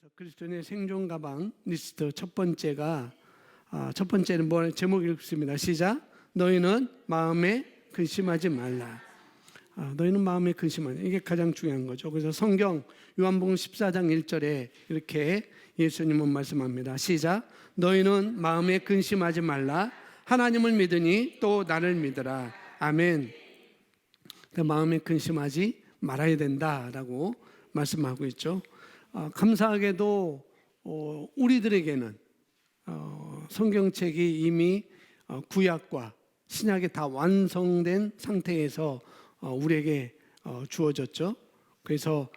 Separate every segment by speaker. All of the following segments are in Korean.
Speaker 1: 그래서 그리스도인의 생존 가방 리스트 첫 번째가 첫 번째는 뭐 제목 읽습니다. 시작. 너희는 마음에 근심하지 말라. 너희는 마음에 근심하지. 이게 가장 중요한 거죠. 그래서 성경 요한복음 14장 1절에 이렇게 예수님은 말씀합니다. 시작. 너희는 마음에 근심하지 말라. 하나님을 믿으니 또 나를 믿으라. 아멘. 마음에 근심하지 말아야 된다라고 말씀하고 있죠. 감사하게도 우리들에게는 성경책이 이미 구약과 신약이 다 완성된 상태에서 우리에게 주어졌죠. 그래서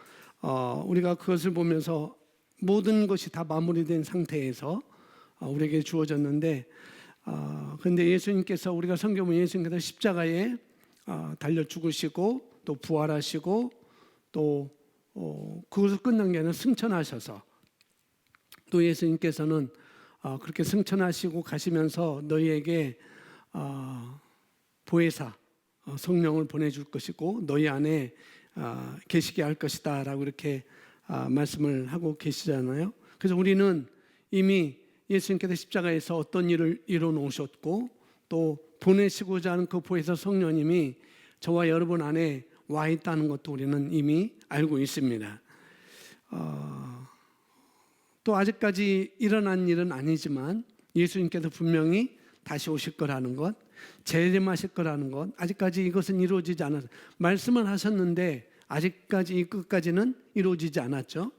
Speaker 1: 우리가 그것을 보면서 모든 것이 다 마무리된 상태에서 우리에게 주어졌는데, 그런데 예수님께서, 우리가 성경 보면 예수님께서 십자가에 달려 죽으시고 또 부활하시고 또 그것을 끝난 게 아니라 승천하셔서, 또 예수님께서는 그렇게 승천하시고 가시면서 너희에게 보혜사 성령을 보내줄 것이고 너희 안에 계시게 할 것이다 라고 이렇게 말씀을 하고 계시잖아요. 그래서 우리는 이미 예수님께서 십자가에서 어떤 일을 이뤄 놓으셨고 또 보내시고자 하는 그 보혜사 성령님이 저와 여러분 안에 와 있다는 것도 우리는 이미 알고 있습니다. 또 아직까지 일어난 일은 아니지만 예수님께서 분명히 다시 오실 거라는 것, 재림하실 거라는 것, 아직까지 이것은 이루어지지 않았어요. 말씀을 하셨는데 아직까지 이 끝까지는 이루어지지 않았죠.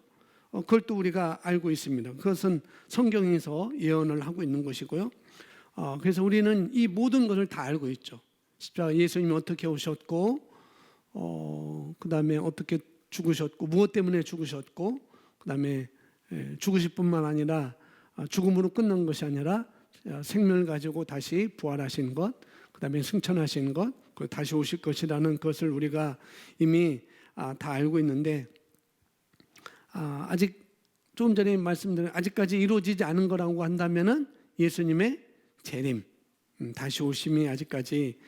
Speaker 1: 그걸 또 우리가 알고 있습니다. 그것은 성경에서 예언을 하고 있는 것이고요. 그래서 우리는 이 모든 것을 다 알고 있죠. 십자가 예수님이 어떻게 오셨고, 그 다음에 어떻게 죽으셨고, 무엇 때문에 죽으셨고, 그 다음에 죽으실 뿐만 아니라 죽음으로 끝난 것이 아니라 생명을 가지고 다시 부활하신 것, 그 다음에 승천하신 것, 그리고 다시 오실 것이라는 것을 우리가 이미 다 알고 있는데, 아직 조금 전에 말씀드린 아직까지 이루어지지 않은 거라고 한다면은 예수님의 재림, 다시 오심이 아직까지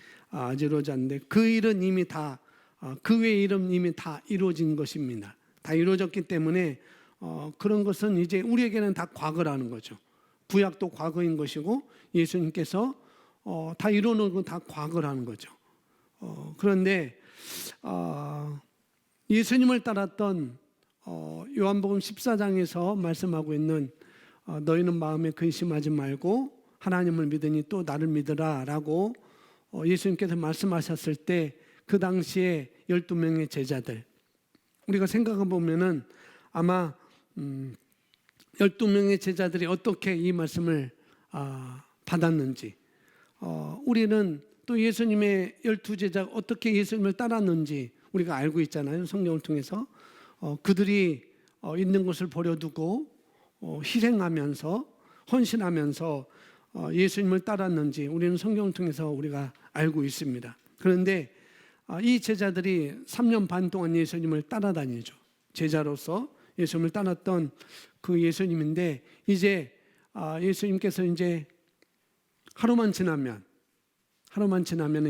Speaker 1: 이루어지지 않는데, 그 일은 이미 다, 그 외의 일은 이미 다 이루어진 것입니다. 다 이루어졌기 때문에 그런 것은 이제 우리에게는 다 과거라는 거죠. 구약도 과거인 것이고 예수님께서 다 이루어놓은 건 다 과거라는 거죠. 그런데 예수님을 따랐던 요한복음 14장에서 말씀하고 있는 너희는 마음에 근심하지 말고 하나님을 믿으니 또 나를 믿으라 라고 예수님께서 말씀하셨을 때 그 당시에 12명의 제자들, 우리가 생각해 보면은 아마 12명의 제자들이 어떻게 이 말씀을 받았는지, 우리는 또 예수님의 12제자가 어떻게 예수님을 따랐는지 우리가 알고 있잖아요. 성경을 통해서 그들이 있는 것을 버려두고 희생하면서 헌신하면서 예수님을 따랐는지 우리는 성경을 통해서 우리가 알고 있습니다. 그런데 이 제자들이 3년 반 동안 예수님을 따라다니죠. 제자로서 예수님을 따랐던 그 예수님인데, 이제 예수님께서 이제 하루만 지나면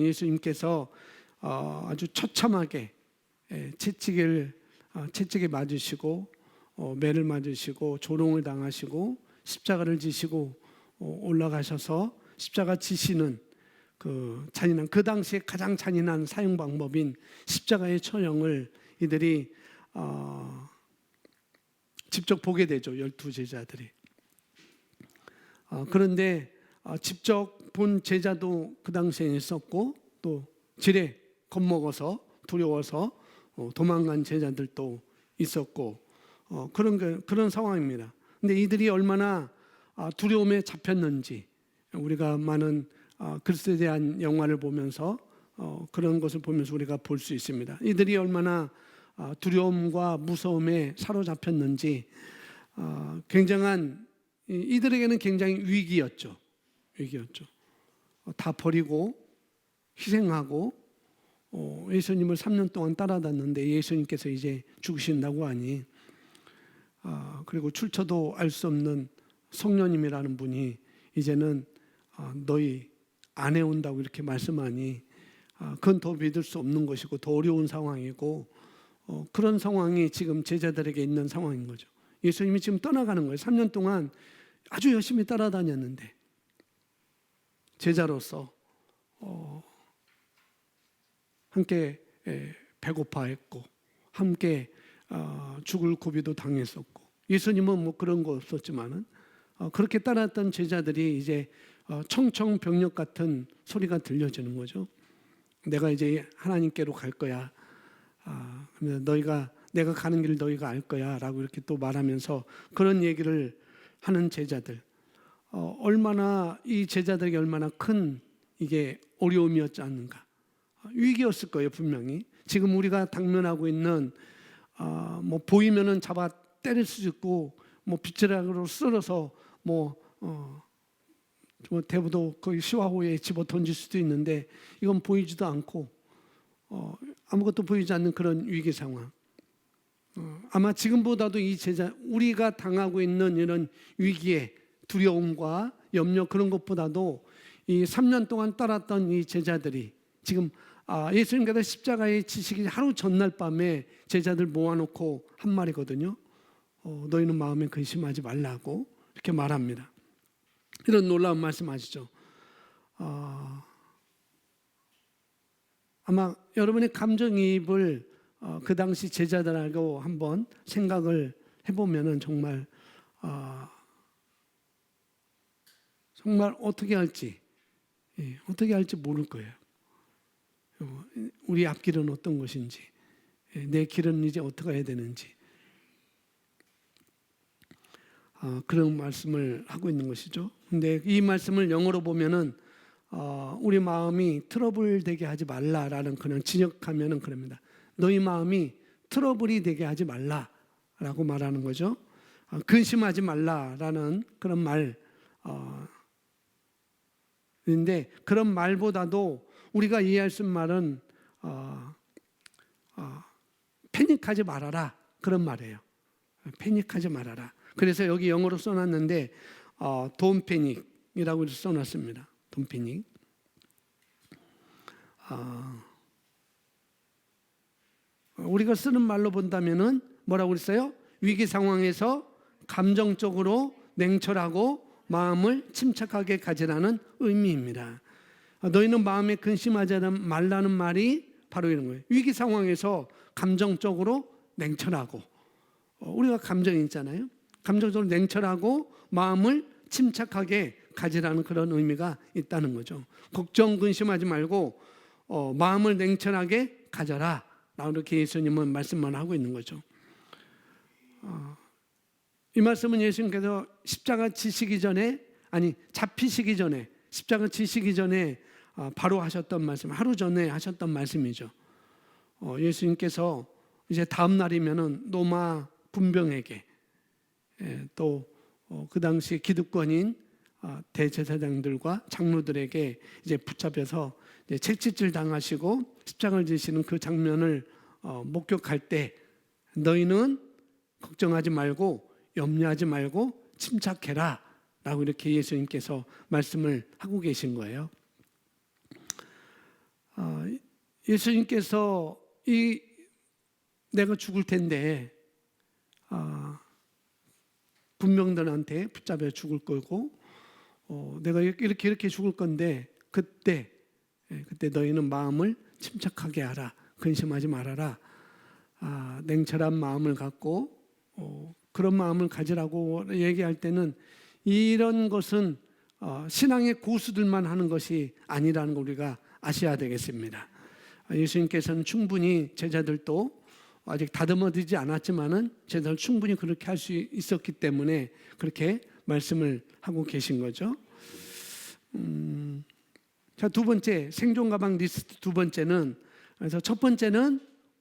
Speaker 1: 예수님께서 아주 처참하게 채찍에 맞으시고 매를 맞으시고 조롱을 당하시고 십자가를 지시고 올라가셔서 십자가 지시는 그 잔인한, 그 당시에 가장 잔인한 사형 방법인 십자가의 처형을 이들이 직접 보게 되죠. 12제자들이. 그런데 직접 본 제자도 그 당시에 있었고 또 지레 겁먹어서 두려워서 도망간 제자들도 있었고 그런 상황입니다. 근데 이들이 얼마나 두려움에 잡혔는지 우리가 많은 그리스도에 대한 영화를 보면서 그런 것을 보면서 우리가 볼 수 있습니다. 이들이 얼마나 두려움과 무서움에 사로잡혔는지 이들에게는 굉장히 위기였죠. 다 버리고 희생하고 예수님을 3년 동안 따라다녔는데 예수님께서 이제 죽으신다고 하니, 그리고 출처도 알 수 없는 성령님이라는 분이 이제는 너희 안에 온다고 이렇게 말씀하니 그건 더 믿을 수 없는 것이고 더 어려운 상황이고 그런 상황이 지금 제자들에게 있는 상황인 거죠. 예수님이 지금 떠나가는 거예요. 3년 동안 아주 열심히 따라다녔는데 제자로서 함께 배고파했고 함께 죽을 고비도 당했었고, 예수님은 뭐 그런 거 없었지만은 그렇게 따랐던 제자들이 이제 청청병력 같은 소리가 들려지는 거죠. 내가 이제 하나님께로 갈 거야. 내가 가는 길 너희가 알 거야라고 이렇게 또 말하면서 그런 얘기를 하는 제자들. 얼마나 이 제자들에게 얼마나 큰 이게 어려움이었지 않는가. 위기였을 거예요, 분명히. 지금 우리가 당면하고 있는 뭐 보이면은 잡아 때릴 수도 있고, 뭐 빗자루로 썰어서 뭐 대부도 거의 시화호에 집어 던질 수도 있는데, 이건 보이지도 않고 아무것도 보이지 않는 그런 위기 상황. 아마 지금보다도 이 우리가 당하고 있는 이런 위기에 두려움과 염려, 그런 것보다도 이 3년 동안 따랐던 이 제자들이 지금 예수님께서 십자가에 지시기 하루 전날 밤에 제자들 모아놓고 한 말이거든요. 너희는 마음에 근심하지 말라고 이렇게 말합니다. 이런 놀라운 말씀 아시죠? 아마 여러분의 감정이입을 그 당시 제자들하고 한번 생각을 해보면은 정말 어떻게 할지 모를 거예요. 우리 앞길은 어떤 것인지, 내 길은 이제 어떻게 해야 되는지, 그런 말씀을 하고 있는 것이죠. 근데 이 말씀을 영어로 보면은 우리 마음이 트러블 되게 하지 말라라는, 그냥 진역하면은 그럽니다. 너희 마음이 트러블이 되게 하지 말라라고 말하는 거죠. 근심하지 말라라는 그런 말인데, 그런 말보다도 우리가 이해할 수 있는 말은 패닉하지 말아라, 그런 말이에요. 패닉하지 말아라. 그래서 여기 영어로 써놨는데 don't panic이라고 써놨습니다. don't panic. 우리가 쓰는 말로 본다면은 뭐라고 그랬어요? 위기 상황에서 감정적으로 냉철하고 마음을 침착하게 가지라는 의미입니다. 너희는 마음에 근심하지 말라는 말이 바로 이런 거예요. 위기 상황에서 감정적으로 냉철하고, 우리가 감정이 있잖아요. 감정적으로 냉철하고 마음을 침착하게 가지라는 그런 의미가 있다는 거죠. 걱정 근심하지 말고 마음을 냉철하게 가져라, 이렇게 예수님은 말씀만 하고 있는 거죠. 이 말씀은 예수님께서 십자가 지시기 전에, 잡히시기 전에, 십자가 지시기 전에 바로 하셨던 말씀, 하루 전에 하셨던 말씀이죠. 예수님께서 이제 다음 날이면은 로마 분병에게, 또 그 당시 기득권인 대제사장들과 장로들에게 이제 붙잡혀서 이제 채찍질 당하시고 십자가를 지시는 그 장면을 목격할 때, 너희는 걱정하지 말고 염려하지 말고 침착해라 라고 이렇게 예수님께서 말씀을 하고 계신 거예요. 예수님께서 내가 죽을 텐데 분명들한테 붙잡혀 죽을 거고, 내가 이렇게 죽을 건데 그때 너희는 마음을 침착하게 하라, 근심하지 말아라, 냉철한 마음을 갖고 그런 마음을 가지라고 얘기할 때는, 이런 것은 신앙의 고수들만 하는 것이 아니라는 걸 우리가 아셔야 되겠습니다. 예수님께서는 충분히 제자들도 아직 다듬어지지 않았지만은 제자들 충분히 그렇게 할 수 있었기 때문에 그렇게 말씀을 하고 계신 거죠. 자, 두 번째, 생존 가방 리스트 두 번째는, 그래서 첫 번째는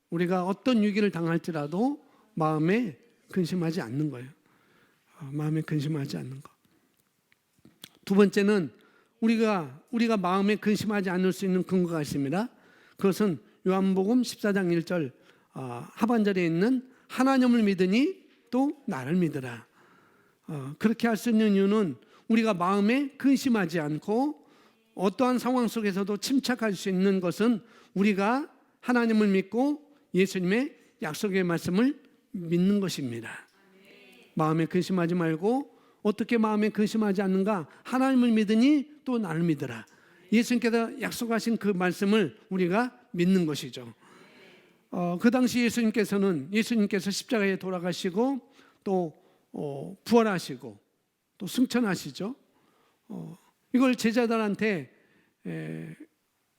Speaker 1: 우리가 어떤 위기를 당할지라도 마음에 근심하지 않는 거예요. 마음에 근심하지 않는 거. 두 번째는 우리가 마음에 근심하지 않을 수 있는 근거가 있습니다. 그것은 요한복음 14장 1절 하반절에 있는 하나님을 믿으니 또 나를 믿으라. 그렇게 할 수 있는 이유는 우리가 마음에 근심하지 않고 어떠한 상황 속에서도 침착할 수 있는 것은 우리가 하나님을 믿고 예수님의 약속의 말씀을 믿는 것입니다. 마음에 근심하지 말고 어떻게 마음에 근심하지 않는가? 하나님을 믿으니 또 나를 믿으라. 예수님께서 약속하신 그 말씀을 우리가 믿는 것이죠. 그 당시 예수님께서 십자가에 돌아가시고 또 부활하시고 또 승천하시죠. 이걸 제자들한테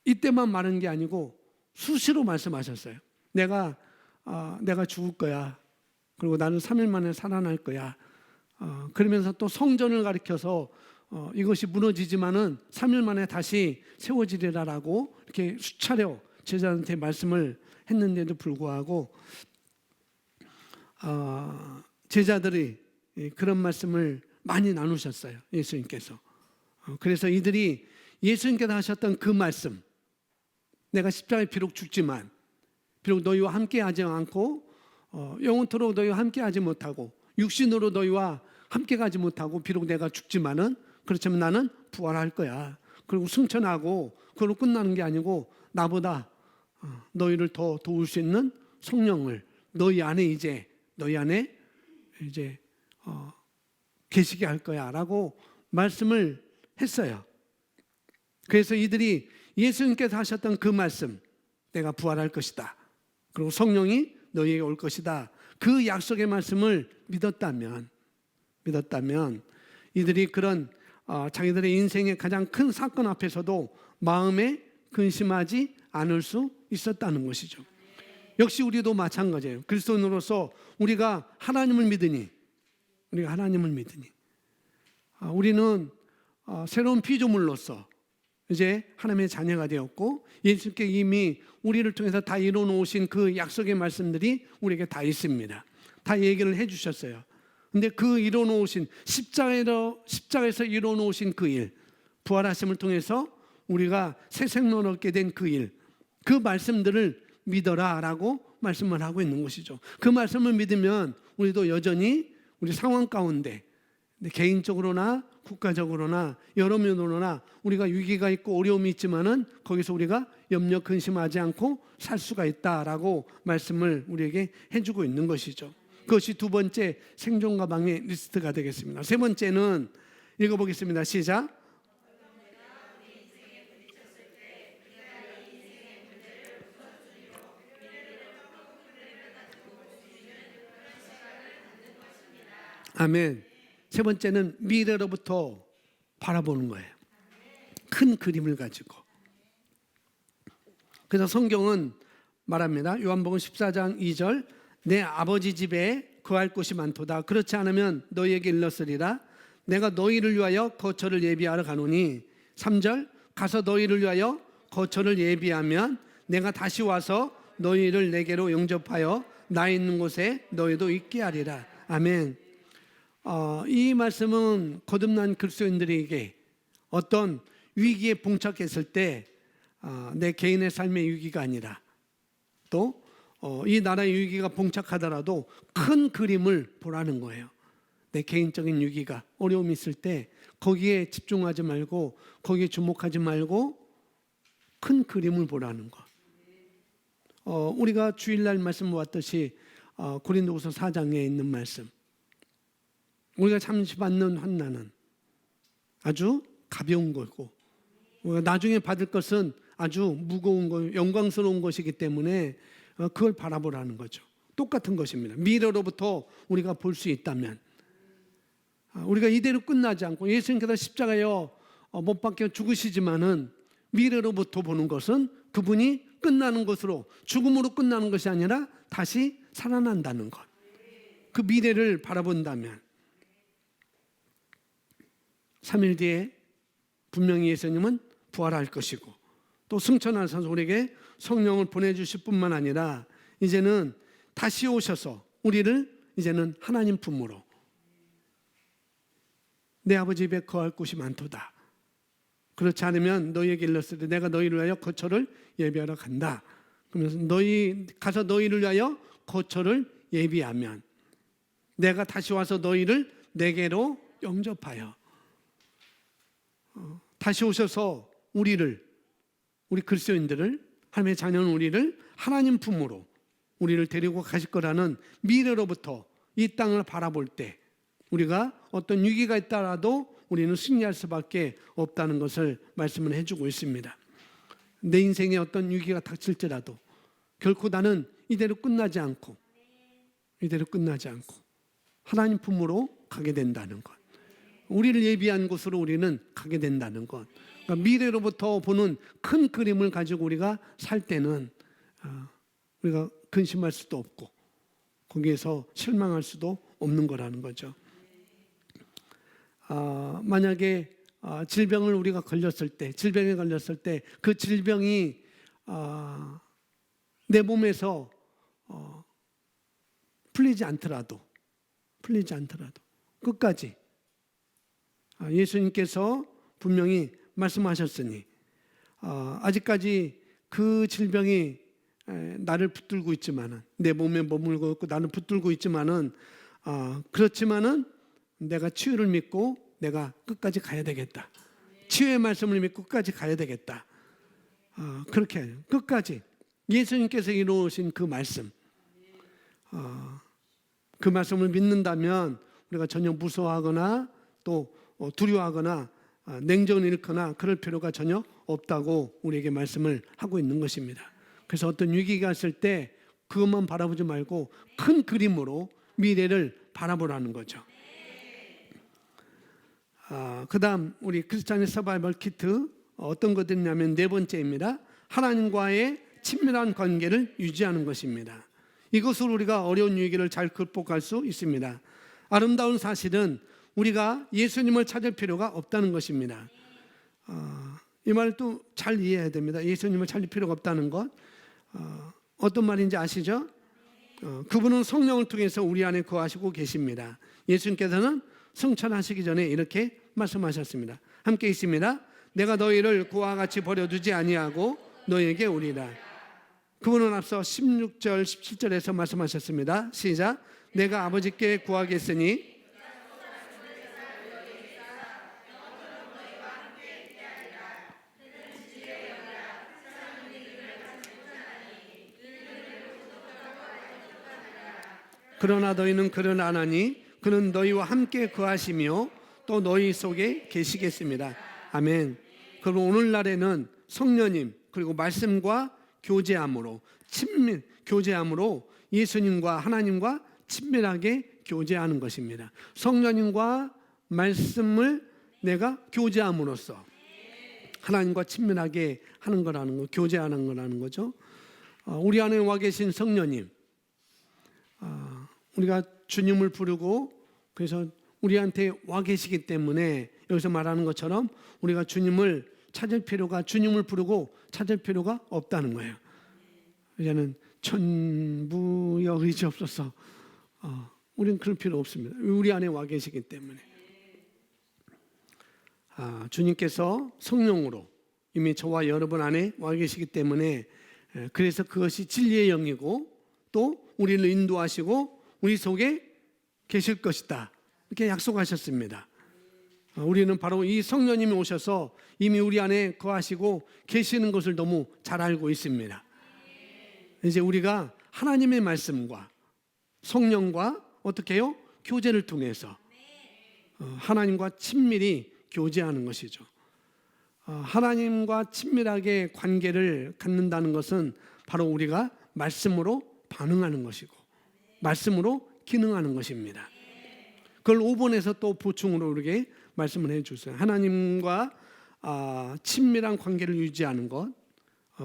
Speaker 1: 이때만 말한 게 아니고 수시로 말씀하셨어요. 내가 죽을 거야. 그리고 나는 3일 만에 살아날 거야. 그러면서 또 성전을 가리켜서 이것이 무너지지만은 3일 만에 다시 세워지리라라고 이렇게 수차례 제자한테 말씀을 했는데도 불구하고 제자들이 그런 말씀을 많이 나누셨어요. 예수님께서. 그래서 이들이 예수님께서 하셨던 그 말씀, 내가 십자가에 비록 죽지만 비록 너희와 함께 하지 않고 영원토록 너희와 함께 하지 못하고 육신으로 너희와 함께 가지 못하고 비록 내가 죽지만은 그렇지만 나는 부활할 거야. 그리고 승천하고 그걸로 끝나는 게 아니고 나보다 너희를 더 도울 수 있는 성령을 너희 안에 이제 계시게 할 거야라고 말씀을 했어요. 그래서 이들이 예수님께서 하셨던 그 말씀, 내가 부활할 것이다. 그리고 성령이 너희에게 올 것이다. 그 약속의 말씀을 믿었다면 이들이 그런 자기들의 인생의 가장 큰 사건 앞에서도 마음에 근심하지 않을 수 있었다는 것이죠. 역시 우리도 마찬가지예요. 그리스도인으로서 우리가 하나님을 믿으니 우리는 새로운 피조물로서 이제 하나님의 자녀가 되었고 예수님께 이미 우리를 통해서 다 이뤄놓으신 그 약속의 말씀들이 우리에게 다 있습니다. 다 얘기를 해주셨어요. 근데 그 이뤄놓으신 십자가에서 이뤄놓으신 그 일, 부활하심을 통해서 우리가 새 생명을 얻게 된 그 일, 그 말씀들을 믿어라라고 말씀을 하고 있는 것이죠. 그 말씀을 믿으면 우리도 여전히 우리 상황 가운데 개인적으로나 국가적으로나 여러 면으로나 우리가 위기가 있고 어려움이 있지만은 거기서 우리가 염려 근심하지 않고 살 수가 있다라고 말씀을 우리에게 해주고 있는 것이죠. 그것이 두 번째 생존 가방의 리스트가 되겠습니다. 세 번째는 읽어보겠습니다. 시작. 아멘. 세 번째는 미래로부터 바라보는 거예요. 큰 그림을 가지고. 그래서 성경은 말합니다. 요한복음 14장 2절, 내 아버지 집에 거할 곳이 많도다. 그렇지 않으면 너희에게 일렀으리라. 내가 너희를 위하여 거처를 예비하러 가노니. 3절, 가서 너희를 위하여 거처를 예비하면 내가 다시 와서 너희를 내게로 영접하여 나 있는 곳에 너희도 있게 하리라. 아멘. 이 말씀은 거듭난 그리스도인들에게 어떤 위기에 봉착했을 때 내 개인의 삶의 위기가 아니라 또 이 나라의 위기가 봉착하더라도 큰 그림을 보라는 거예요. 내 개인적인 위기가 어려움이 있을 때 거기에 집중하지 말고 거기에 주목하지 말고 큰 그림을 보라는 것. 우리가 주일날 말씀 보았듯이 고린도후서 4장에 있는 말씀, 우리가 잠시 받는 환난은 아주 가벼운 거고 우리가 나중에 받을 것은 아주 무거운 거, 영광스러운 것이기 때문에 그걸 바라보라는 거죠. 똑같은 것입니다. 미래로부터 우리가 볼 수 있다면 우리가 이대로 끝나지 않고 예수님께서 십자가에 못 박혀 죽으시지만은 미래로부터 보는 것은 그분이 끝나는 것으로 죽음으로 끝나는 것이 아니라 다시 살아난다는 것. 그 미래를 바라본다면 3일 뒤에 분명히 예수님은 부활할 것이고 또 승천하셔서 우리에게 성령을 보내주실 뿐만 아니라 이제는 다시 오셔서 우리를 이제는 하나님 품으로 내 아버지 집에 거할 곳이 많도다. 그렇지 않으면 너희에게 일렀으되 내가 너희를 위하여 거처를 예비하러 간다. 그러면서 가서 너희를 위하여 거처를 예비하면 내가 다시 와서 너희를 내게로 영접하여 다시 오셔서 우리 그리스도인들을 하나님의 자녀는 우리를 하나님 품으로 우리를 데리고 가실 거라는 미래로부터 이 땅을 바라볼 때 우리가 어떤 위기가 있다라도 우리는 승리할 수밖에 없다는 것을 말씀을 해주고 있습니다. 내 인생에 어떤 위기가 닥칠지라도 결코 나는 이대로 끝나지 않고 하나님 품으로 가게 된다는 것, 우리를 예비한 곳으로 우리는 가게 된다는 것, 그러니까 미래로부터 보는 큰 그림을 가지고 우리가 살 때는 우리가 근심할 수도 없고 거기에서 실망할 수도 없는 거라는 거죠. 만약에 질병을 우리가 질병에 걸렸을 때 그 질병이 내 몸에서 풀리지 않더라도 끝까지 예수님께서 분명히 말씀하셨으니 아직까지 그 질병이 나를 붙들고 있지만은, 내 몸에 머물고 있고 나를 붙들고 있지만은 그렇지만은 내가 치유를 믿고 내가 끝까지 가야 되겠다. 치유의 말씀을 믿고 끝까지 가야 되겠다. 그렇게 끝까지 예수님께서 이루신 그 말씀, 그 말씀을 믿는다면 우리가 전혀 무서워하거나 또 두려워하거나 냉정을 잃거나 그럴 필요가 전혀 없다고 우리에게 말씀을 하고 있는 것입니다. 그래서 어떤 위기가 있을 때 그것만 바라보지 말고 큰 그림으로 미래를 바라보라는 거죠. 그 다음 우리 크리스찬의 서바이벌 키트 어떤 것들이냐면 네 번째입니다. 하나님과의 친밀한 관계를 유지하는 것입니다. 이것으로 우리가 어려운 위기를 잘 극복할 수 있습니다. 아름다운 사실은 우리가 예수님을 찾을 필요가 없다는 것입니다. 이 말을 또 잘 이해해야 됩니다. 예수님을 찾을 필요가 없다는 것. 어떤 말인지 아시죠? 그분은 성령을 통해서 우리 안에 거하시고 계십니다. 예수님께서는 성찬하시기 전에 이렇게 말씀하셨습니다. 함께 있습니다. 내가 너희를 그와 같이 버려두지 아니하고 너희에게 오리라. 그분은 앞서 16절 17절에서 말씀하셨습니다. 시작. 내가 아버지께 구하겠으니 그러나 너희는 그를 안 하니 그는 너희와 함께 거하시며 또 너희 속에 계시겠습니다. 아멘. 그럼 오늘날에는 성령님 그리고 말씀과 교제함으로 예수님과 하나님과 친밀하게 교제하는 것입니다. 성령님과 말씀을 내가 교제함으로써 하나님과 친밀하게 하는 거라는 거, 교제하는 거라는 거죠. 우리 안에 와 계신 성령님, 우리가 주님을 부르고 그래서 우리한테 와 계시기 때문에 여기서 말하는 것처럼 우리가 주님을 부르고 찾을 필요가 없다는 거예요. 이제는 천부여 의지없어서 우리는 그럴 필요 없습니다. 우리 안에 와 계시기 때문에. 주님께서 성령으로 이미 저와 여러분 안에 와 계시기 때문에 그래서 그것이 진리의 영이고 또 우리를 인도하시고 우리 속에 계실 것이다. 이렇게 약속하셨습니다. 우리는 바로 이 성령님이 오셔서 이미 우리 안에 거하시고 계시는 것을 너무 잘 알고 있습니다. 이제 우리가 하나님의 말씀과 성령과 어떻게 해요? 교제를 통해서 하나님과 친밀히 교제하는 것이죠. 하나님과 친밀하게 관계를 갖는다는 것은 바로 우리가 말씀으로 반응하는 것이고 말씀으로 기능하는 것입니다. 그걸 5번에서 또 보충으로 우리에게 말씀을 해주세요. 하나님과 친밀한 관계를 유지하는 것,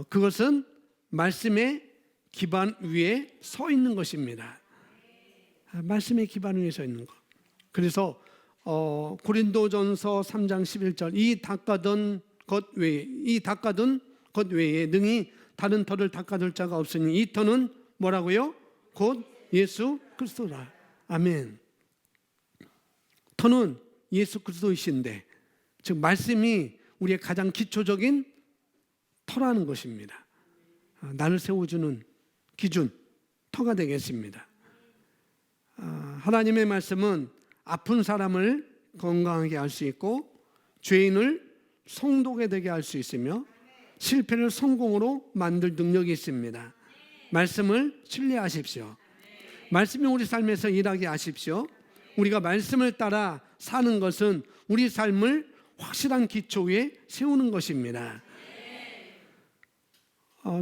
Speaker 1: 그것은 말씀의 기반 위에 서 있는 것입니다. 말씀의 기반 위에 서 있는 것. 그래서 고린도전서 3장 11절 이 닦아둔 것 외에 능히 다른 터를 닦아둘 자가 없으니 이 터는 뭐라고요? 곧 예수 그리스도라. 아멘. 터는 예수 그리스도이신데 즉 말씀이 우리의 가장 기초적인 터라는 것입니다. 나를 세워주는 기준, 터가 되겠습니다. 하나님의 말씀은 아픈 사람을 건강하게 할 수 있고 죄인을 성도게 되게 할 수 있으며 실패를 성공으로 만들 능력이 있습니다. 말씀을 신뢰하십시오. 말씀이 우리 삶에서 일하게 하십시오. 우리가 말씀을 따라 사는 것은 우리 삶을 확실한 기초 위에 세우는 것입니다.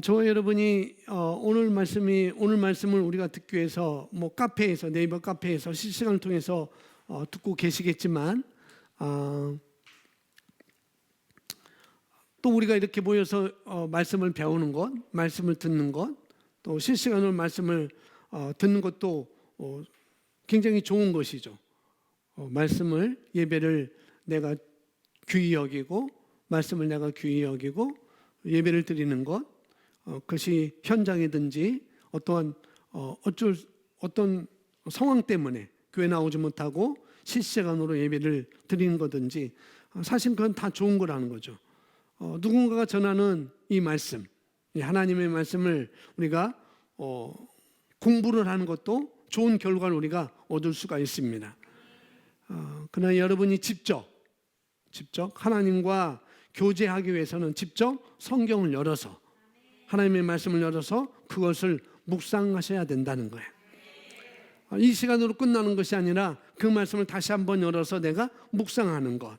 Speaker 1: 저와 여러분이 오늘 말씀을 우리가 듣기 위해서 카페에서, 네이버 카페에서 실시간을 통해서 듣고 계시겠지만, 또 우리가 이렇게 모여서 말씀을 배우는 것, 말씀을 듣는 것, 또 실시간으로 말씀을 듣는 것도 굉장히 좋은 것이죠. 말씀을, 예배를 내가 귀히 여기고, 말씀을 내가 귀히 여기고 예배를 드리는 것, 그것이 현장이든지 어떤 상황 때문에 교회 나오지 못하고 실시간으로 예배를 드리는 거든지, 사실 그건 다 좋은 거라는 거죠. 누군가가 전하는 이 말씀, 이 하나님의 말씀을 우리가 공부를 하는 것도 좋은 결과를 우리가 얻을 수가 있습니다. 그러나 여러분이 직접 하나님과 교제하기 위해서는 직접 성경을 열어서, 하나님의 말씀을 열어서 그것을 묵상하셔야 된다는 거예요. 이 시간으로 끝나는 것이 아니라 그 말씀을 다시 한번 열어서 내가 묵상하는 것,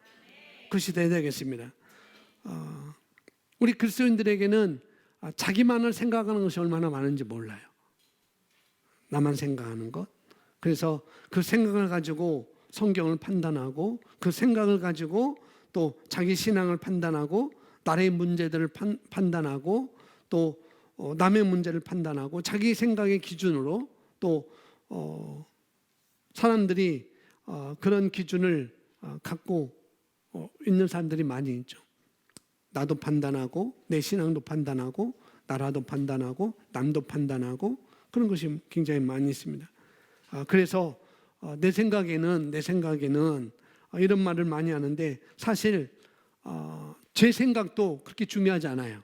Speaker 1: 그것이 돼야 되겠습니다. 우리 그리스도인들에게는 자기만을 생각하는 것이 얼마나 많은지 몰라요. 나만 생각하는 것. 그래서 그 생각을 가지고 성경을 판단하고, 그 생각을 가지고 또 자기 신앙을 판단하고, 나라의 문제들을 판단하고, 또 남의 문제를 판단하고, 자기 생각의 기준으로 또 사람들이 그런 기준을 갖고 있는 사람들이 많이 있죠. 나도 판단하고, 내 신앙도 판단하고, 나라도 판단하고, 남도 판단하고, 그런 것이 굉장히 많이 있습니다. 그래서 내 생각에는 이런 말을 많이 하는데, 사실 제 생각도 그렇게 중요하지 않아요.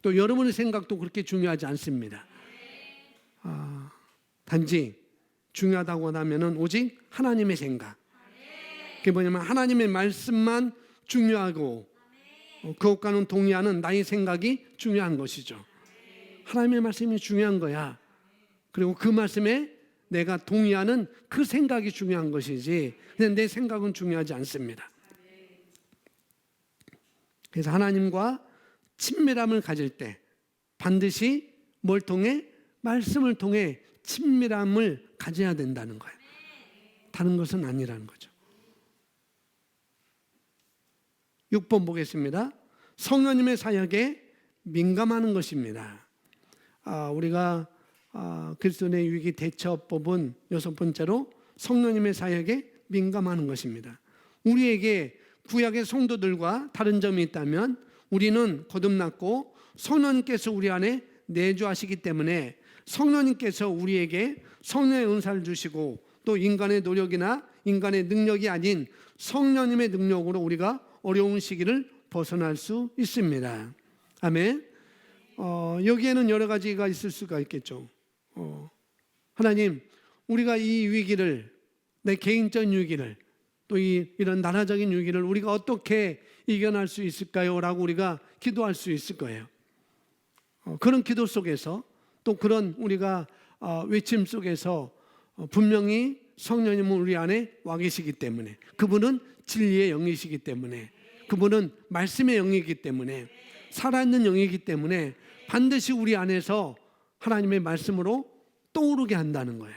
Speaker 1: 또 여러분의 생각도 그렇게 중요하지 않습니다. 단지 중요하다고 하면은 오직 하나님의 생각. 그게 뭐냐면 하나님의 말씀만 중요하고, 그것과는 동의하는 나의 생각이 중요한 것이죠. 하나님의 말씀이 중요한 거야. 그리고 그 말씀에 내가 동의하는 그 생각이 중요한 것이지, 그냥 내 생각은 중요하지 않습니다. 그래서 하나님과 친밀함을 가질 때 반드시 뭘 통해? 말씀을 통해 친밀함을 가져야 된다는 거예요. 다른 것은 아니라는 거죠. 6번 보겠습니다. 성령님의 사역에 민감하는 것입니다. 우리가 그리스도의 위기 대처법은 6번째로 성령님의 사역에 민감하는 것입니다. 우리에게 구약의 성도들과 다른 점이 있다면, 우리는 거듭났고 성령님께서 우리 안에 내주하시기 때문에 성령님께서 우리에게 성령의 은사를 주시고, 또 인간의 노력이나 인간의 능력이 아닌 성령님의 능력으로 우리가 어려운 시기를 벗어날 수 있습니다. 아멘. 여기에는 여러 가지가 있을 수가 있겠죠. 하나님, 우리가 이 위기를, 내 개인적인 위기를, 또 이런 나라적인 위기를 우리가 어떻게 이겨낼 수 있을까요? 라고 우리가 기도할 수 있을 거예요. 그런 기도 속에서, 또 그런 우리가 외침 속에서 분명히 성령님은 우리 안에 와 계시기 때문에, 그분은 진리의 영이시기 때문에, 그분은 말씀의 영이기 때문에, 살아있는 영이기 때문에 반드시 우리 안에서 하나님의 말씀으로 떠오르게 한다는 거예요.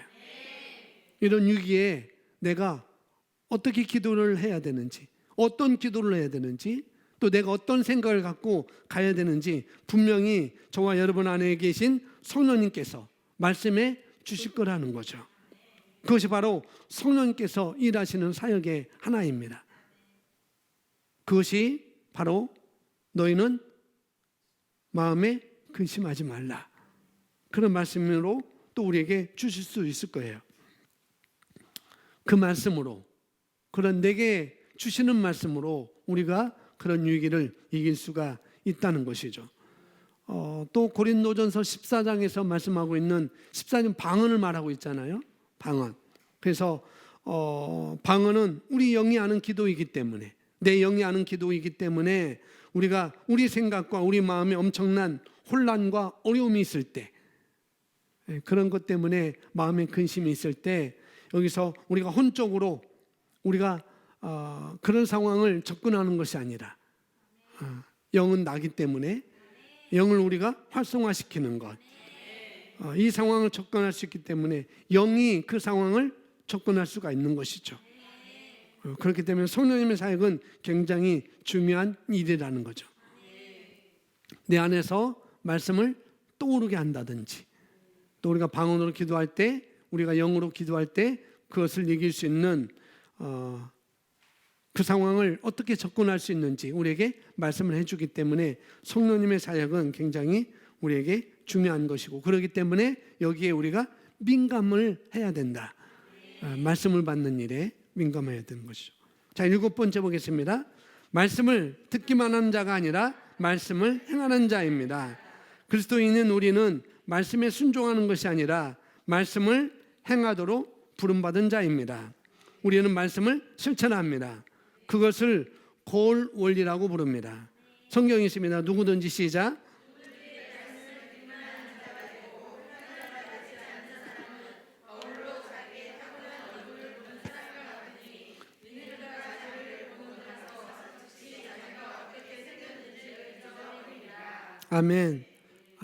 Speaker 1: 이런 위기에 내가 어떻게 기도를 해야 되는지, 어떤 기도를 해야 되는지, 또 내가 어떤 생각을 갖고 가야 되는지 분명히 저와 여러분 안에 계신 성령님께서 말씀해 주실 거라는 거죠. 그것이 바로 성령님께서 일하시는 사역의 하나입니다. 그것이 바로 너희는 마음에 근심하지 말라, 그런 말씀으로 또 우리에게 주실 수 있을 거예요. 그 말씀으로, 그런 내게 주시는 말씀으로 우리가 그런 위기를 이길 수가 있다는 것이죠. 또 고린도전서 14장에서 말씀하고 있는 14년 방언을 말하고 있잖아요. 방언. 그래서 방언은 우리 영이 아는 기도이기 때문에, 내 영이 아는 기도이기 때문에 우리가 우리 생각과 우리 마음에 엄청난 혼란과 어려움이 있을 때, 그런 것 때문에 마음에 근심이 있을 때 여기서 우리가 혼적으로 우리가 그런 상황을 접근하는 것이 아니라 영은 나기 때문에 영을 우리가 활성화시키는 것, 이 상황을 접근할 수 있기 때문에 영이 그 상황을 접근할 수가 있는 것이죠. 그렇기 때문에 성령님의 사역은 굉장히 중요한 일이라는 거죠. 내 안에서 말씀을 떠오르게 한다든지, 또 우리가 방언으로 기도할 때, 우리가 영으로 기도할 때 그것을 이길 수 있는 그 상황을 어떻게 접근할 수 있는지 우리에게 말씀을 해주기 때문에 성령님의 사역은 굉장히 우리에게 중요한 것이고, 그렇기 때문에 여기에 우리가 민감을 해야 된다. 말씀을 받는 일에 민감해야 되는 것이죠. 자, 7번째 보겠습니다. 말씀을 듣기만 하는 자가 아니라 말씀을 행하는 자입니다. 그리스도인인 우리는 말씀에 순종하는 것이 아니라 말씀을 행하도록 부름받은 자입니다. 우리는 말씀을 실천합니다. 그것을 고울 원리라고 부릅니다. 성경이 있습니다. 누구든지 시작. 아멘.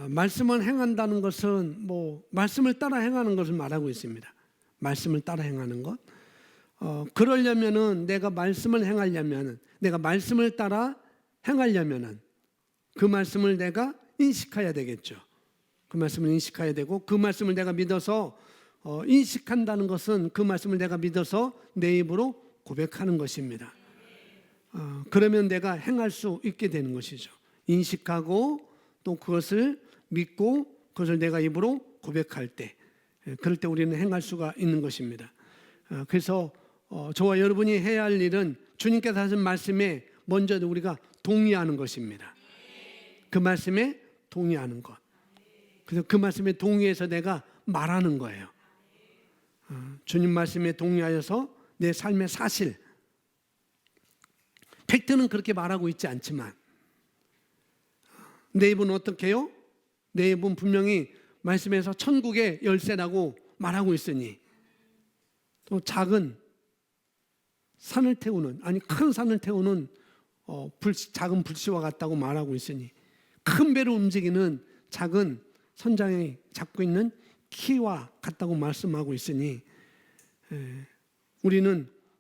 Speaker 1: 말씀을 행한다는 것은 말씀을 따라 행하는 것을 말하고 있습니다. 말씀을 따라 행하는 것. 그러려면은 내가 말씀을 행하려면은, 내가 말씀을 따라 행하려면은 그 말씀을 내가 인식해야 되겠죠. 그 말씀을 인식해야 되고, 그 말씀을 내가 믿어서 인식한다는 것은 그 말씀을 내가 믿어서 내 입으로 고백하는 것입니다. 그러면 내가 행할 수 있게 되는 것이죠. 인식하고 또 그것을 믿고 그것을 내가 입으로 고백할 때, 그럴 때 우리는 행할 수가 있는 것입니다. 그래서 저와 여러분이 해야 할 일은 주님께서 하신 말씀에 먼저 우리가 동의하는 것입니다. 그 말씀에 동의하는 것. 그래서 그 말씀에 동의해서 내가 말하는 거예요. 주님 말씀에 동의하여서 내 삶의 사실, 팩트는 그렇게 말하고 있지 않지만 내 입은 어떻게 해요? 내 입은 분명히 말씀에서 천국의 열쇠라고 말하고 있으니, 또 작은 산을 태우는, 큰 산을 태우는 작은 불씨와 같다고 말하고 있으니, 큰 배를 움직이는 작은 선장이 잡고 있는 키와 같다고 말씀하고 있으니,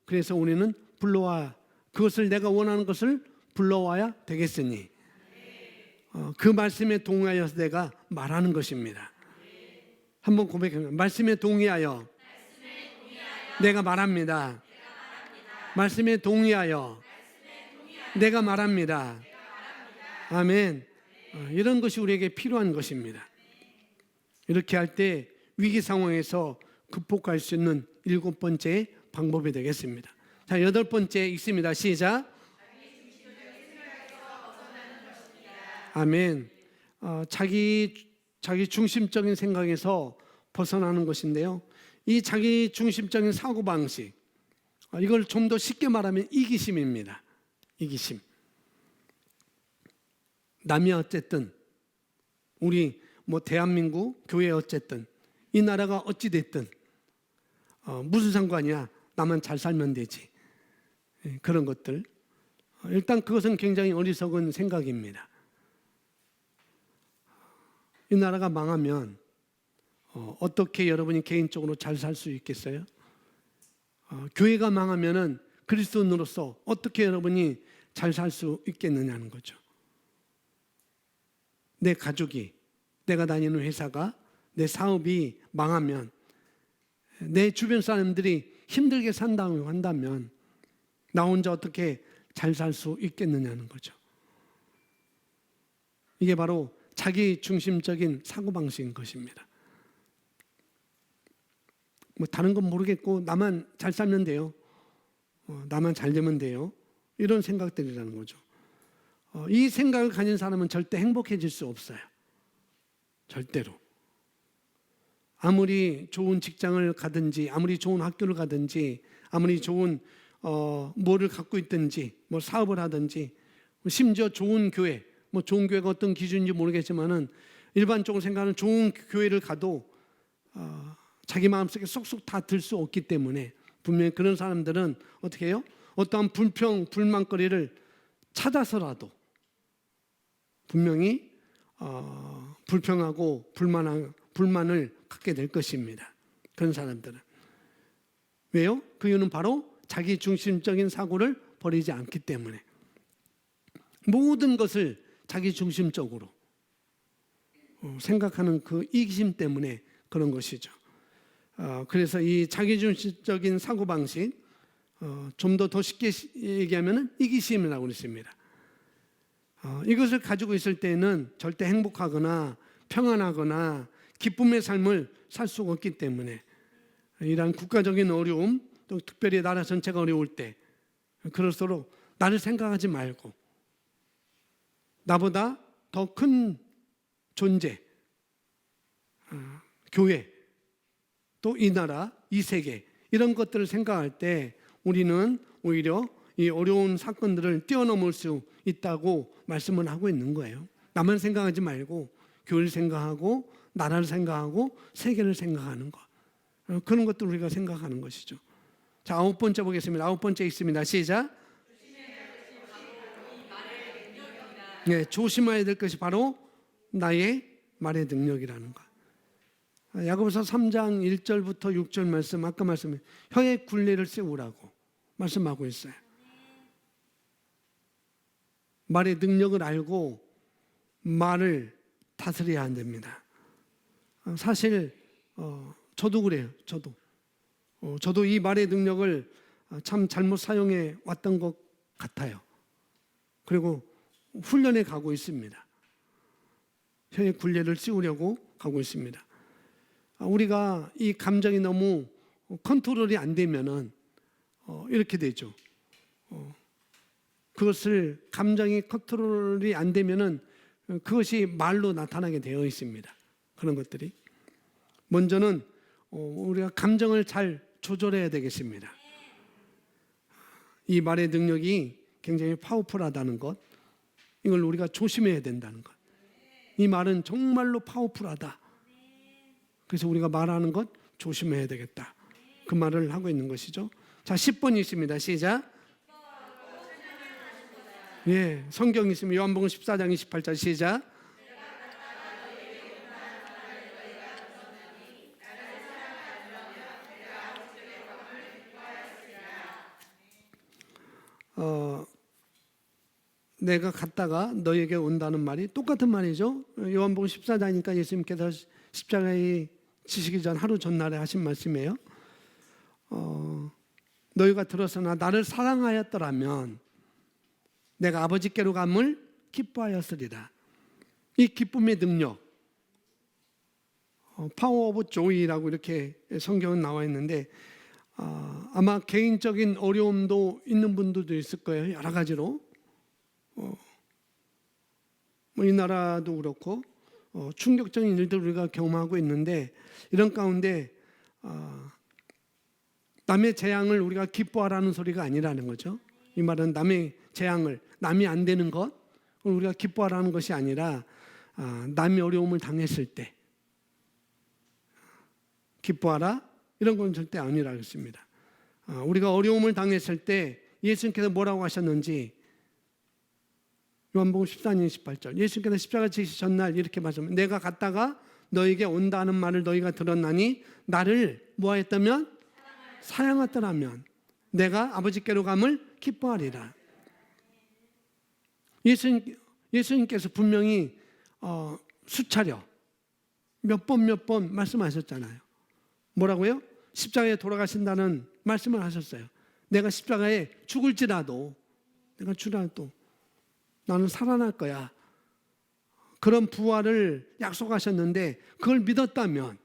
Speaker 1: 그래서 우리는 불러와, 그것을 내가 원하는 것을 불러와야 되겠으니 그 말씀에 동의하여서 내가 말하는 것입니다. 한번 고백합니다. 말씀에 동의하여 내가 말합니다. 말씀에 동의하여 내가 말합니다. 아멘. 이런 것이 우리에게 필요한 것입니다. 이렇게 할 때 위기 상황에서 극복할 수 있는 7번째 방법이 되겠습니다. 자, 8번째 있습니다. 시작. 아멘. 자기 중심적인 생각에서 벗어나는 것인데요. 이 자기 중심적인 사고방식, 이걸 좀 더 쉽게 말하면 이기심입니다. 이기심. 남이 어쨌든, 우리 대한민국 교회 어쨌든, 이 나라가 어찌 됐든 무슨 상관이야, 나만 잘 살면 되지. 그런 것들, 일단 그것은 굉장히 어리석은 생각입니다. 이 나라가 망하면 어떻게 여러분이 개인적으로 잘 살 수 있겠어요? 교회가 망하면은 그리스도인으로서 어떻게 여러분이 잘 살 수 있겠느냐는 거죠. 내 가족이, 내가 다니는 회사가, 내 사업이 망하면, 내 주변 사람들이 힘들게 산다고 한다면 나 혼자 어떻게 잘 살 수 있겠느냐는 거죠. 이게 바로 자기 중심적인 사고방식인 것입니다. 다른 건 모르겠고 나만 잘 살면 돼요. 나만 잘 되면 돼요. 이런 생각들이라는 거죠. 이 생각을 가진 사람은 절대 행복해질 수 없어요. 절대로. 아무리 좋은 직장을 가든지, 아무리 좋은 학교를 가든지, 아무리 좋은 뭐를 갖고 있든지, 사업을 하든지, 심지어 좋은 교회, 좋은 교회가 어떤 기준인지 모르겠지만은 일반적으로 생각하는 좋은 교회를 가도 자기 마음속에 쏙쏙 다 들 수 없기 때문에 분명히 그런 사람들은 어떻게 해요? 어떠한 불만거리를 찾아서라도 분명히 불평하고 불만을 갖게 될 것입니다. 그런 사람들은. 왜요? 그 이유는 바로 자기 중심적인 사고를 버리지 않기 때문에. 모든 것을 자기 중심적으로 생각하는 그 이기심 때문에 그런 것이죠. 그래서 이 자기 중심적인 사고방식, 좀 더 쉽게 얘기하면 이기심이라고 그랬습니다. 이것을 가지고 있을 때는 절대 행복하거나 평안하거나 기쁨의 삶을 살 수가 없기 때문에 이러한 국가적인 어려움, 또 특별히 나라 전체가 어려울 때 그럴수록 나를 생각하지 말고 나보다 더 큰 존재, 교회, 또 이 나라, 이 세계 이런 것들을 생각할 때 우리는 오히려 이 어려운 사건들을 뛰어넘을 수 있다고 말씀을 하고 있는 거예요. 나만 생각하지 말고 교회를 생각하고 나라를 생각하고 세계를 생각하는 것. 그런 것들 우리가 생각하는 것이죠. 자, 9번째 보겠습니다. 9번째 있습니다. 시작. 네, 조심해야 될 것이 바로 나의 말의 능력이라는 것. 야고보서 3장 1절부터 6절 말씀, 아까 말씀에 혀의 굴레를 세우라고 말씀하고 있어요. 말의 능력을 알고 말을 다스려야 한답니다. 사실 저도 그래요. 저도 이 말의 능력을 참 잘못 사용해 왔던 것 같아요. 그리고 훈련해 가고 있습니다. 혀의 굴레를 씌우려고 가고 있습니다. 우리가 이 감정이 너무 컨트롤이 안 되면은 이렇게 되죠. 그것을 감정이 컨트롤이 안 되면은 그것이 말로 나타나게 되어 있습니다. 그런 것들이 먼저는 우리가 감정을 잘 조절해야 되겠습니다. 이 말의 능력이 굉장히 파워풀하다는 것, 이걸 우리가 조심해야 된다는 것. 이 말은 정말로 파워풀하다. 그래서 우리가 말하는 것 조심해야 되겠다. 그 말을 하고 있는 것이죠. 자, 10번 있습니다. 시작. 예, 성경이 있으면 요한복음 14장 28절 시작. 내가 갔다가 너에게 온다는 말이 똑같은 말이죠. 요한복음 14장이니까 예수님께서 십자가에 지시기 전 하루 전날에 하신 말씀이에요. 너희가 들어서나 나를 사랑하였더라면 내가 아버지께로 감을 기뻐하였으리라. 이 기쁨의 능력, 파워 오브 조이라고 이렇게 성경은 나와 있는데 아마 개인적인 어려움도 있는 분들도 있을 거예요. 여러 가지로. 이 나라도 그렇고 충격적인 일들을 우리가 경험하고 있는데 이런 가운데 남의 재앙을 우리가 기뻐하라는 소리가 아니라는 거죠. 이 말은 남의 재앙을, 남이 안 되는 것 우리가 기뻐하라는 것이 아니라 남이 어려움을 당했을 때 기뻐하라 이런 건 절대 아니라고 했습니다. 우리가 어려움을 당했을 때 예수님께서 뭐라고 하셨는지 요한복음 14장 28절 예수님께서 십자가 지시기 전날 이렇게 말씀합니다. 내가 갔다가 너에게 온다는 말을 너희가 들었나니 나를 뭐하였다면? 사랑했더라면 내가 아버지께로 감을 기뻐하리라. 예수님께서 분명히 수차례 몇 번 말씀하셨잖아요. 뭐라고요? 십자가에 돌아가신다는 말씀을 하셨어요. 내가 십자가에 죽을지라도 나는 살아날 거야. 그런 부활을 약속하셨는데 그걸 믿었다면,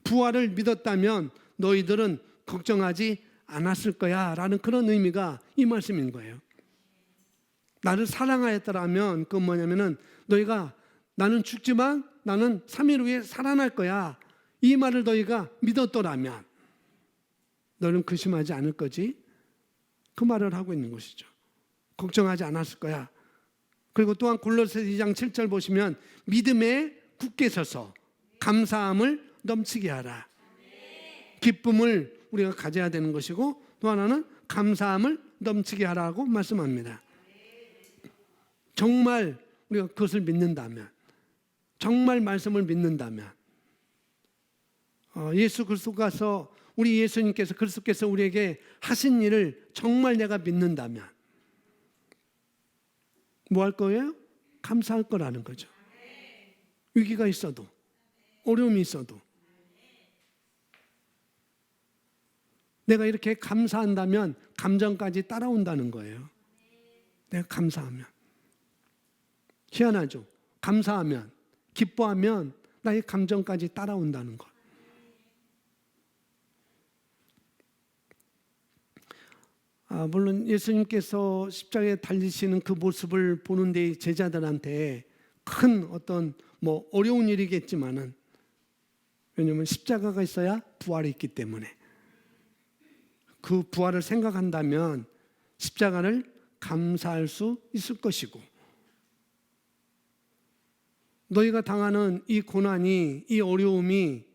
Speaker 1: 부활을 믿었다면 너희들은 걱정하지 않았을 거야 라는 그런 의미가 이 말씀인 거예요. 나를 사랑하였더라면 그건 뭐냐면은 너희가 나는 죽지만 나는 3일 후에 살아날 거야 이 말을 너희가 믿었더라면 너는 근심하지 않을 거지. 그 말을 하고 있는 것이죠. 걱정하지 않았을 거야. 그리고 또한 골로새 2장 7절 보시면 믿음에 굳게 서서 감사함을 넘치게 하라. 기쁨을 우리가 가져야 되는 것이고, 또 하나는 감사함을 넘치게 하라고 말씀합니다. 정말 우리가 그것을 믿는다면, 정말 말씀을 믿는다면, 예수 그리스도가서 우리 예수님께서 그리스도께서 우리에게 하신 일을 정말 내가 믿는다면 뭐 할 거예요? 감사할 거라는 거죠. 위기가 있어도, 어려움이 있어도 내가 이렇게 감사한다면 감정까지 따라온다는 거예요. 내가 감사하면. 희한하죠? 감사하면, 기뻐하면 나의 감정까지 따라온다는 것. 물론 예수님께서 십자가에 달리시는 그 모습을 보는데 제자들한테 큰 어떤 어려운 일이겠지만은, 왜냐하면 십자가가 있어야 부활이 있기 때문에 그 부활을 생각한다면 십자가를 감사할 수 있을 것이고, 너희가 당하는 이 고난이, 이 어려움이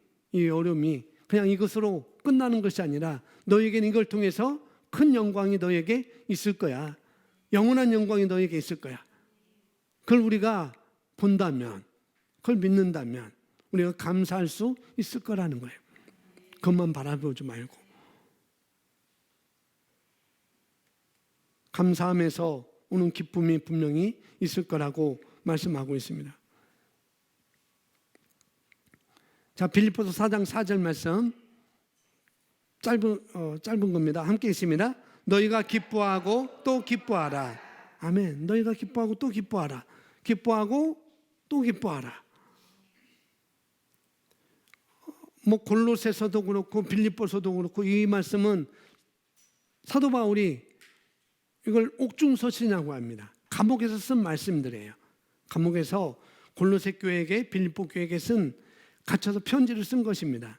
Speaker 1: 그냥 이것으로 끝나는 것이 아니라 너희에게는 이걸 통해서 큰 영광이 너에게 있을 거야. 영원한 영광이 너에게 있을 거야. 그걸 우리가 본다면, 그걸 믿는다면 우리가 감사할 수 있을 거라는 거예요. 그것만 바라보지 말고 감사함에서 오는 기쁨이 분명히 있을 거라고 말씀하고 있습니다. 자, 빌립보서 4장 4절 말씀, 짧은 겁니다. 함께 있습니다. 너희가 기뻐하고 또 기뻐하라. 아멘. 너희가 기뻐하고 또 기뻐하라. 기뻐하고 또 기뻐하라. 골로새서도 그렇고 빌립보서도 그렇고 이 말씀은 사도 바울이 이걸 옥중서신이라고 합니다. 감옥에서 쓴 말씀들이에요. 감옥에서 골로새 교회에게, 빌립보 교회에게 갇혀서 편지를 쓴 것입니다.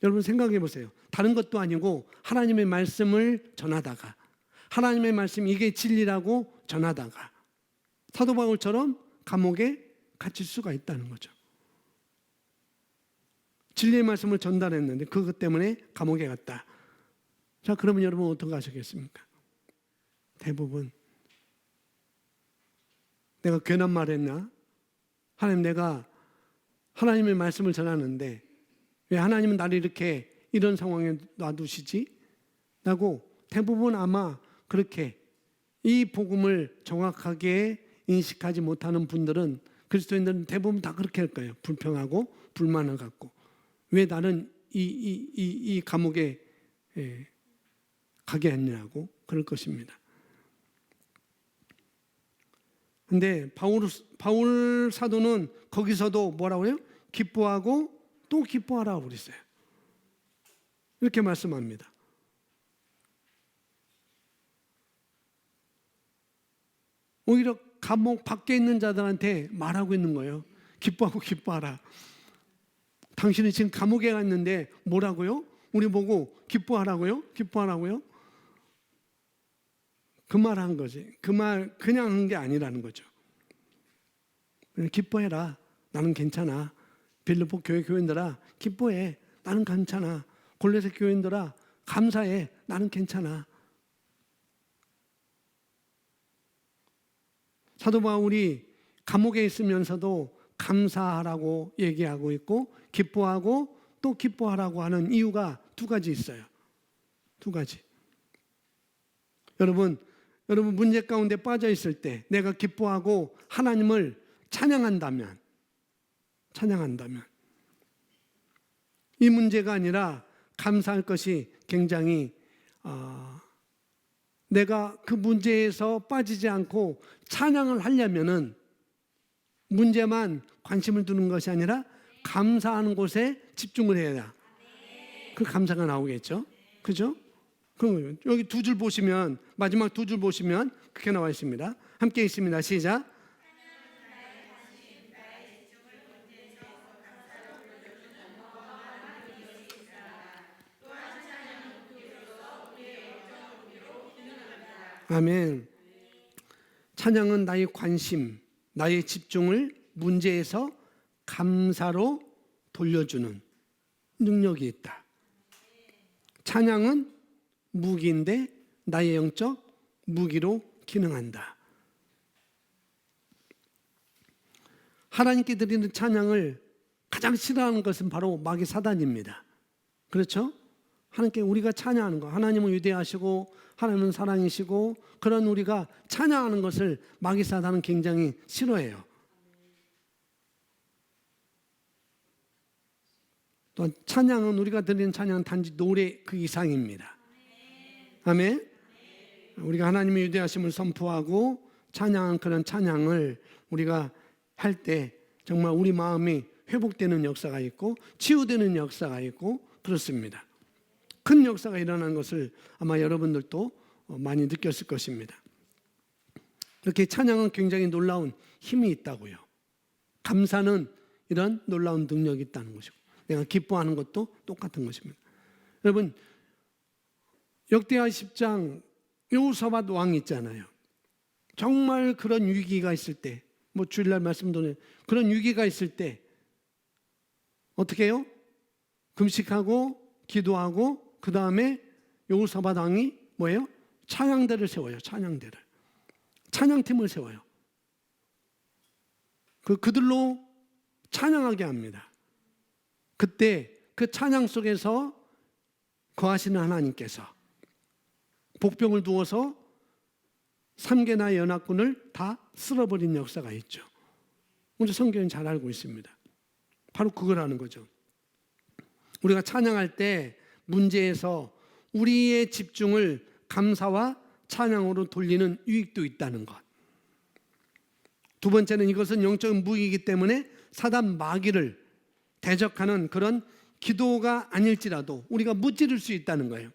Speaker 1: 여러분 생각해 보세요. 다른 것도 아니고 하나님의 말씀을 전하다가, 하나님의 말씀 이게 진리라고 전하다가 사도 바울처럼 감옥에 갇힐 수가 있다는 거죠. 진리의 말씀을 전달했는데 그것 때문에 감옥에 갔다. 자, 그러면 여러분 어떻게 하시겠습니까? 대부분 내가 괜한 말 했나? 하나님, 내가 하나님의 말씀을 전하는데 왜 하나님은 나를 이렇게 이런 상황에 놔두시지? 라고 대부분 아마 그렇게 이 복음을 정확하게 인식하지 못하는 분들은, 그리스도인들은 대부분 다 그렇게 할 거예요. 불평하고 불만을 갖고 왜 나는 이 감옥에 가게 했냐고 그럴 것입니다. 근데 바울 사도는 거기서도 뭐라고 해요? 기뻐하고 또 기뻐하라고 그랬어요. 이렇게 말씀합니다. 오히려 감옥 밖에 있는 자들한테 말하고 있는 거예요. 기뻐하고 기뻐하라. 당신이 지금 감옥에 갔는데 뭐라고요? 우리 보고 기뻐하라고요? 기뻐하라고요? 그 말 한 거지. 그 말 그냥 한 게 아니라는 거죠. 기뻐해라. 나는 괜찮아. 빌립보 교회 교인들아, 기뻐해. 나는 괜찮아. 골로새 교인들아, 감사해. 나는 괜찮아. 사도 바울이 감옥에 있으면서도 감사하라고 얘기하고 있고 기뻐하고 또 기뻐하라고 하는 이유가 두 가지 있어요. 두 가지. 여러분 문제 가운데 빠져 있을 때 내가 기뻐하고 하나님을 찬양한다면 이 문제가 아니라 감사할 것이 굉장히 내가 그 문제에서 빠지지 않고 찬양을 하려면은 문제만 관심을 두는 것이 아니라 감사하는 곳에 집중을 해야 그 감사가 나오겠죠. 그죠? 그럼 여기 두 줄 보시면, 마지막 두 줄 보시면 그렇게 나와 있습니다. 함께 있습니다. 시작. 아멘. 찬양은 나의 관심, 나의 집중을 문제에서 감사로 돌려주는 능력이 있다. 찬양은 무기인데 나의 영적 무기로 기능한다. 하나님께 드리는 찬양을 가장 싫어하는 것은 바로 마귀 사단입니다. 그렇죠? 하나님께 우리가 찬양하는 거, 하나님은 위대하시고 하나님은 사랑이시고 그런 우리가 찬양하는 것을 마귀 사단은 굉장히 싫어해요. 또 찬양은 우리가 드리는 찬양은 단지 노래 그 이상입니다. 아멘. 우리가 하나님의 위대하심을 선포하고 찬양한 그런 찬양을 우리가 할 때 정말 우리 마음이 회복되는 역사가 있고 치유되는 역사가 있고 그렇습니다. 큰 역사가 일어난 것을 아마 여러분들도 많이 느꼈을 것입니다. 이렇게 찬양은 굉장히 놀라운 힘이 있다고요. 감사는 이런 놀라운 능력이 있다는 것이고 내가 기뻐하는 것도 똑같은 것입니다. 여러분 역대하 10장 여호사밧 왕 있잖아요. 정말 그런 위기가 있을 때 뭐 주일날 말씀도 그런 위기가 있을 때 어떻게 해요? 금식하고 기도하고 그 다음에 여호사밧 왕이 뭐예요? 찬양대를 세워요. 찬양대를. 찬양팀을 세워요. 그들로 찬양하게 합니다. 그때 그 찬양 속에서 거하시는 하나님께서 복병을 두어서 3개나 연합군을 다 쓸어버린 역사가 있죠. 우리 성경은 잘 알고 있습니다. 바로 그거라는 거죠. 우리가 찬양할 때 문제에서 우리의 집중을 감사와 찬양으로 돌리는 유익도 있다는 것. 두 번째는 이것은 영적인 무기이기 때문에 사단 마귀를 대적하는 그런 기도가 아닐지라도 우리가 무찌를 수 있다는 거예요.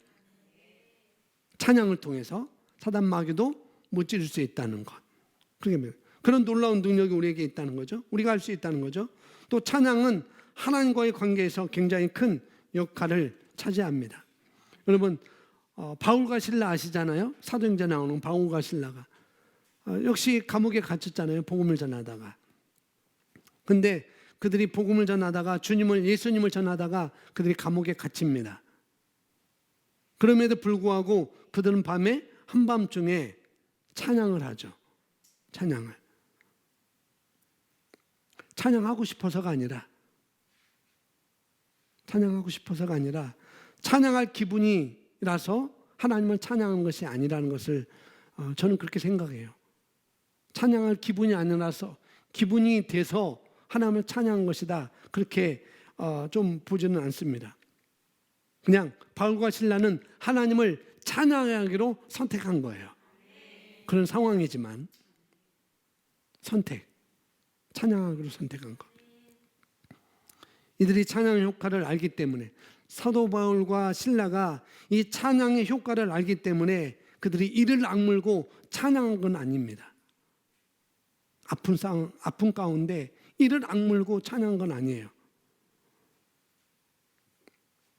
Speaker 1: 찬양을 통해서 사단 마귀도 무찌를 수 있다는 것. 그런 놀라운 능력이 우리에게 있다는 거죠. 우리가 할 수 있다는 거죠. 또 찬양은 하나님과의 관계에서 굉장히 큰 역할을 차지합니다. 여러분 바울과 실라 아시잖아요. 사도행전에 나오는 바울과 실라가 역시 감옥에 갇혔잖아요. 복음을 전하다가. 근데 그들이 복음을 전하다가 예수님을 전하다가 그들이 감옥에 갇힙니다. 그럼에도 불구하고 그들은 밤에 한밤중에 찬양을 하죠. 찬양하고 싶어서가 아니라 찬양할 기분이라서 하나님을 찬양하는 것이 아니라는 것을 저는 그렇게 생각해요. 찬양할 기분이 아니라서 기분이 돼서 하나님을 찬양한 것이다. 그렇게 좀 보지는 않습니다. 그냥 바울과 실라는 하나님을 찬양하기로 선택한 거예요. 그런 상황이지만 찬양하기로 선택한 것. 이들이 찬양 효과를 알기 때문에 사도 바울과 실라가 이 찬양의 효과를 알기 때문에 그들이 이를 악물고 찬양한 건 아닙니다. 아픈 가운데 이를 악물고 찬양한 건 아니에요.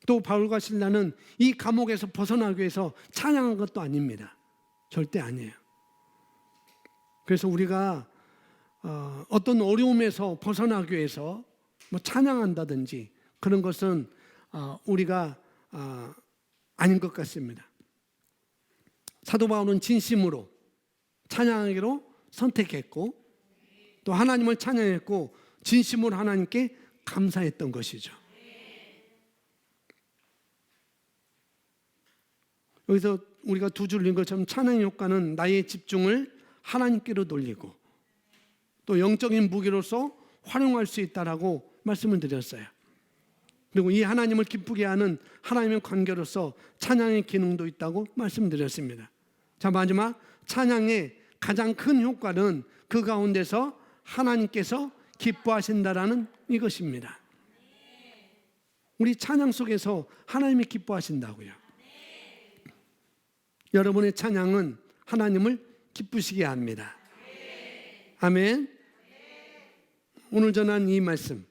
Speaker 1: 또 바울과 실라는 이 감옥에서 벗어나기 위해서 찬양한 것도 아닙니다. 절대 아니에요. 그래서 우리가 어떤 어려움에서 벗어나기 위해서 뭐 찬양한다든지 그런 것은 우리가 아닌 것 같습니다. 사도 바울은 진심으로 찬양하기로 선택했고 또 하나님을 찬양했고 진심으로 하나님께 감사했던 것이죠. 여기서 우리가 두 줄 읽은 것처럼 찬양의 효과는 나의 집중을 하나님께로 돌리고 또 영적인 무기로서 활용할 수 있다라고 말씀을 드렸어요. 그리고 이 하나님을 기쁘게 하는 하나님의 관계로서 찬양의 기능도 있다고 말씀드렸습니다. 자, 마지막 찬양의 가장 큰 효과는 그 가운데서 하나님께서 기뻐하신다라는 이것입니다. 우리 찬양 속에서 하나님이 기뻐하신다고요. 여러분의 찬양은 하나님을 기쁘시게 합니다. 아멘. 오늘 전한 이 말씀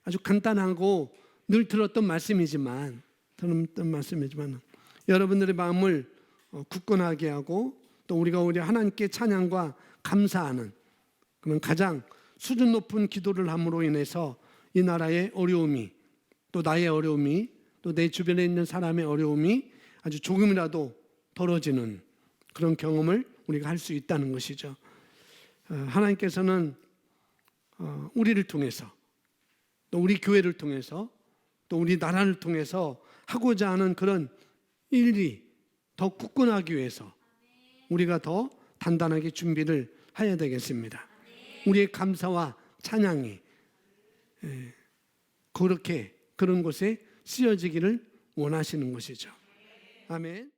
Speaker 1: 아주 간단하고 늘 들었던 말씀이지만 여러분들의 마음을 굳건하게 하고 또 우리 하나님께 찬양과 감사하는 그런 가장 수준 높은 기도를 함으로 인해서 이 나라의 어려움이 또 나의 어려움이, 또 내 주변에 있는 사람의 어려움이 아주 조금이라도 덜어지는 그런 경험을 우리가 할 수 있다는 것이죠. 하나님께서는 우리를 통해서, 또 우리 교회를 통해서, 또 우리 나라를 통해서 하고자 하는 그런 일이 더 굳건하기 위해서 우리가 더 단단하게 준비를 해야 되겠습니다. 우리의 감사와 찬양이 그렇게 그런 곳에 쓰여지기를 원하시는 것이죠. 아멘.